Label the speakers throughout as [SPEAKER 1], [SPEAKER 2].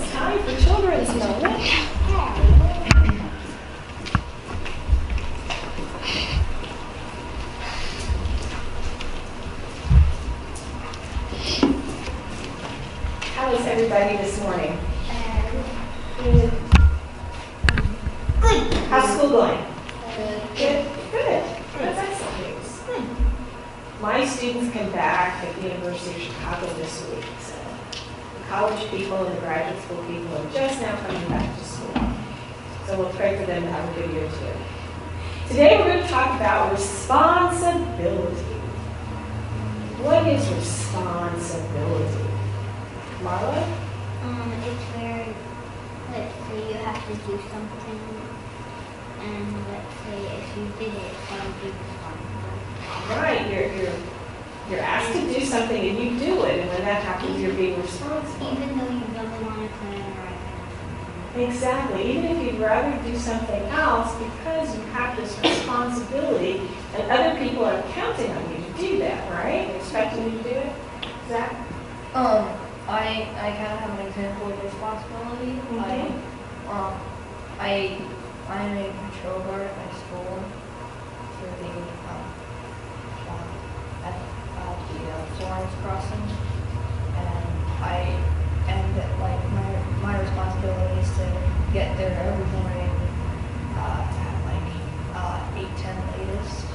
[SPEAKER 1] it's time for children's moment. How is everybody this morning? Good. Good. How's school going? Good. Good. That's excellent news. My students come back at the University of Chicago this week. So the college people and the graduate school people are just now coming back to school. So we'll pray for them to have a good year too. Today we're going to talk about responsibility. What is responsibility? Marla?
[SPEAKER 2] It's where, let's say you have to do something, and let's say if you did it, that'll be responsible.
[SPEAKER 1] Right, you're asked to do something and you do it, and when that happens, you're being responsible.
[SPEAKER 2] Even though you really want to put in the right kind.
[SPEAKER 1] Exactly. Even if you'd rather do something else, because you have this responsibility, and other people are counting on you to do that, right? They're expecting you to do it. Zach?
[SPEAKER 3] I kind of have an example of responsibility. I'm a patrol guard at my school for the at the Florence crossing, and like my responsibility is to get there every morning at like 8:10 latest,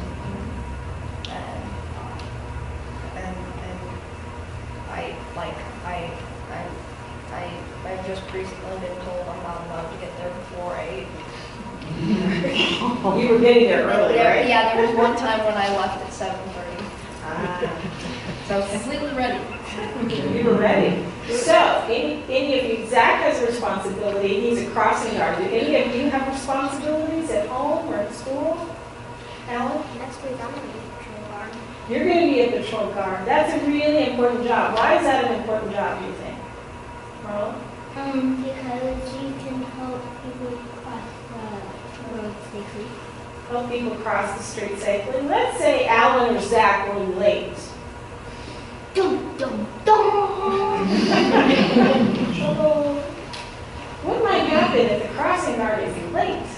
[SPEAKER 3] I've just recently been told I'm not allowed to get there before 8.
[SPEAKER 1] You were getting there early, right?
[SPEAKER 3] Yeah, there was one time when I left at 7:30. So I was completely ready.
[SPEAKER 1] You were ready. So, any of you, Zach has a responsibility. He's a crossing guard. Do any of you have responsibilities at home or at school? Alan?
[SPEAKER 2] Next week I'm going to be a patrol guard.
[SPEAKER 1] You're going to be a patrol guard. That's a really important job. Why is that an important job, do you think? Marla?
[SPEAKER 2] Because you can help people cross the road safely.
[SPEAKER 1] Help people cross the street safely. Let's say Alan or Zach were late.
[SPEAKER 2] Dum, dum, dum.
[SPEAKER 1] What might happen if the crossing guard is late?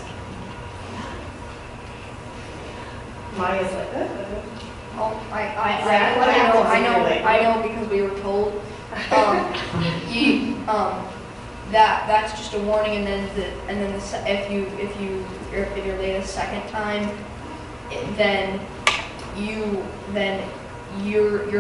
[SPEAKER 1] Maya's like,
[SPEAKER 3] Oh,
[SPEAKER 1] Zach,
[SPEAKER 3] I know because we were told. That's just a warning, and then if you're late a second time, then you're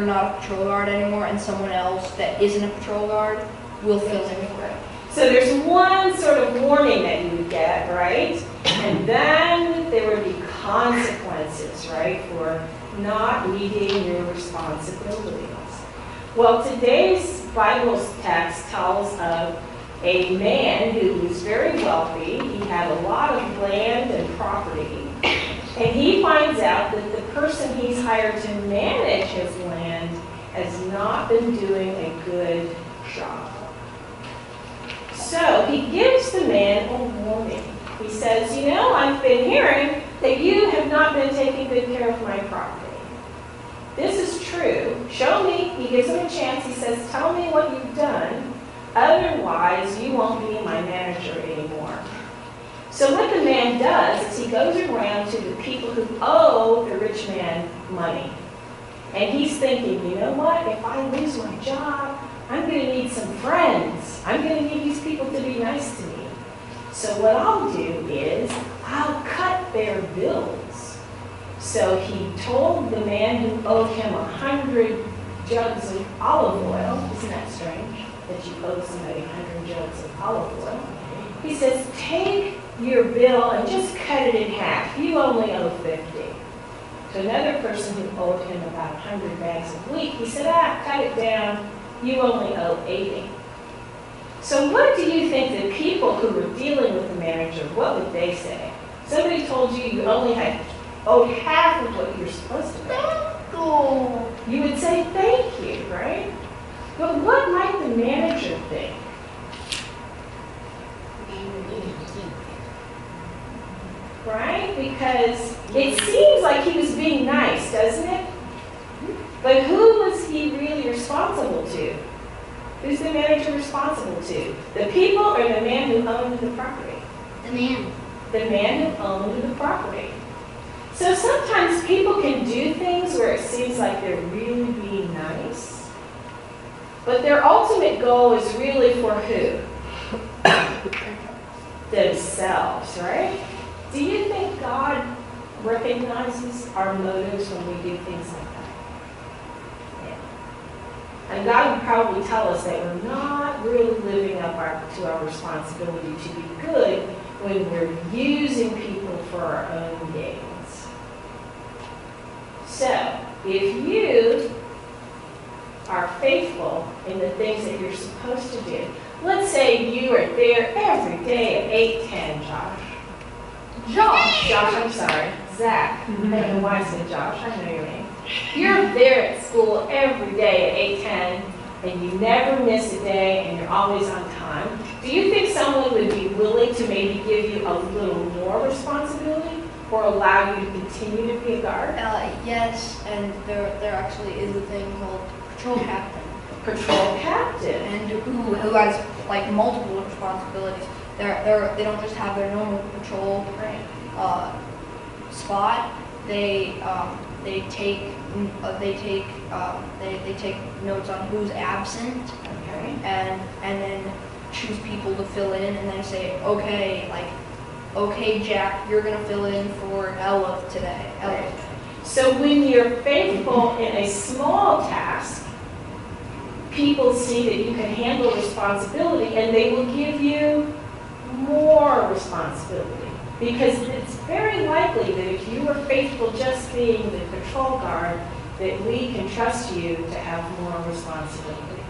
[SPEAKER 3] not a patrol guard anymore, and someone else that isn't a patrol guard will fill in for it.
[SPEAKER 1] so there's one sort of warning that you would get, right? And then there would be consequences, right, for not meeting your responsibilities. Well, today's Bible text tells of a man who was very wealthy. He had a lot of land and property. And he finds out that the person he's hired to manage his land has not been doing a good job. So he gives the man a warning. He says, you know, I've been hearing that you have not been taking good care of my property. This is true. Show me. He gives him a chance. He says, tell me what you've done. Otherwise, you won't be my manager anymore. So what the man does is he goes around to the people who owe the rich man money. And he's thinking, you know what? If I lose my job, I'm going to need some friends. I'm going to need these people to be nice to me. So what I'll do is I'll cut their bills. So he told the man who owed him 100 jugs of olive oil. Isn't that strange that you owe somebody 100 jugs of olive oil? He says, take your bill and just cut it in half. You only owe 50. To another person who owed him about 100 bags of wheat, he said, cut it down. You only owe 80. So what do you think the people who were dealing with the manager, what would they say? Somebody told you you only owed half of what you're supposed to pay. You would say thank you, right? But what might the manager think? Right? Because it seems like he was being nice, doesn't it? But who was he really responsible to? Who's the manager responsible to? The people or the man who owned the property?
[SPEAKER 2] The man.
[SPEAKER 1] The man who owned the property. So sometimes people can do things where it seems like they're really being nice, but their ultimate goal is really for who? Themselves, right? Do you think God recognizes our motives when we do things like that? Yeah. And God would probably tell us that we're not really living up to our responsibility to be good when we're using people for our own gains. So, if you are faithful in the things that you're supposed to do, let's say you are there every day at 8:10, Josh, I'm sorry, Zach. I don't know why I said Josh, I know your name. You're there at school every day at 8:10, and you never miss a day, and you're always on time. Do you think someone would be willing to maybe give you a little more responsibility or allow you to continue to be a guard?
[SPEAKER 3] Yes, and there actually is a thing called patrol captain.
[SPEAKER 1] Patrol captain.
[SPEAKER 3] And who has like multiple responsibilities. They don't just have their normal patrol spot. They take notes on who's absent,
[SPEAKER 1] Okay.
[SPEAKER 3] and then choose people to fill in, and then say, okay, Jack, you're gonna fill in for Ella today.
[SPEAKER 1] Right. So when you're faithful in a small task, people see that you can handle responsibility and they will give you more responsibility. Because it's very likely that if you were faithful just being the patrol guard, that we can trust you to have more responsibility.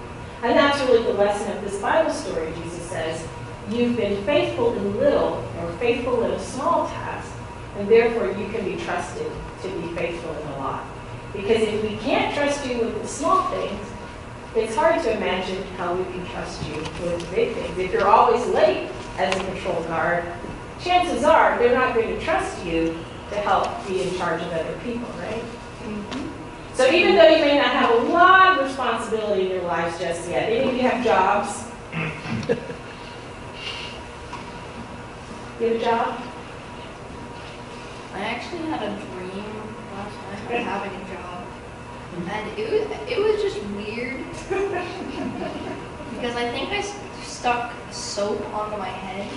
[SPEAKER 1] And that's really the lesson of this Bible story. Jesus says, you've been faithful in little or faithful in a small task, and therefore you can be trusted to be faithful in a lot. Because if we can't trust you with the small things, it's hard to imagine how we can trust you with the big things. If you're always late as a patrol guard, chances are they're not going to trust you to help be in charge of other people, right? Mm-hmm. So even though you may not have a lot of responsibility in your lives just yet, any of you have jobs? You have a job?
[SPEAKER 3] I actually had a dream last night of having a job, and it was just weird because I think I stuck soap onto my head.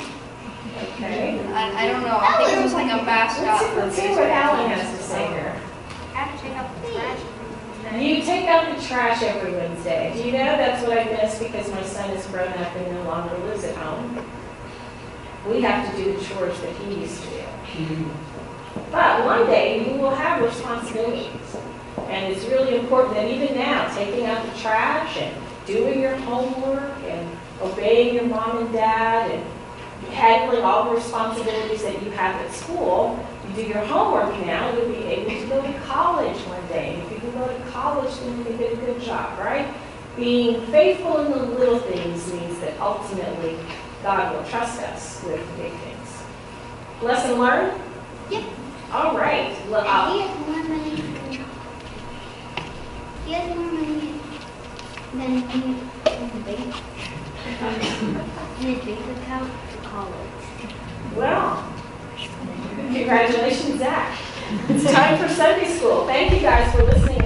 [SPEAKER 1] Okay.
[SPEAKER 3] I don't know. I think it was like a mascot.
[SPEAKER 1] Let's see what Alan has to say here.
[SPEAKER 2] I have to take out the trash.
[SPEAKER 1] You take out the trash every Wednesday. Do you know that's what I miss because my son is grown up and no longer lives at home? We have to do the chores that he used to do. But one day you will have responsibilities. And it's really important that even now, taking out the trash and doing your homework and obeying your mom and dad and handling all the responsibilities that you have at school, you do your homework now, you'll be able to go to college one day. If you can go to college, then you can get a good job, right? Being faithful in the little things means that ultimately God will trust us with the big things. Lesson learned?
[SPEAKER 2] Yep.
[SPEAKER 1] All right. Look,
[SPEAKER 2] He has more money. He has more money than in the bank. In his bank account for college.
[SPEAKER 1] well, congratulations, Zach. It's time for Sunday school. Thank you guys for listening.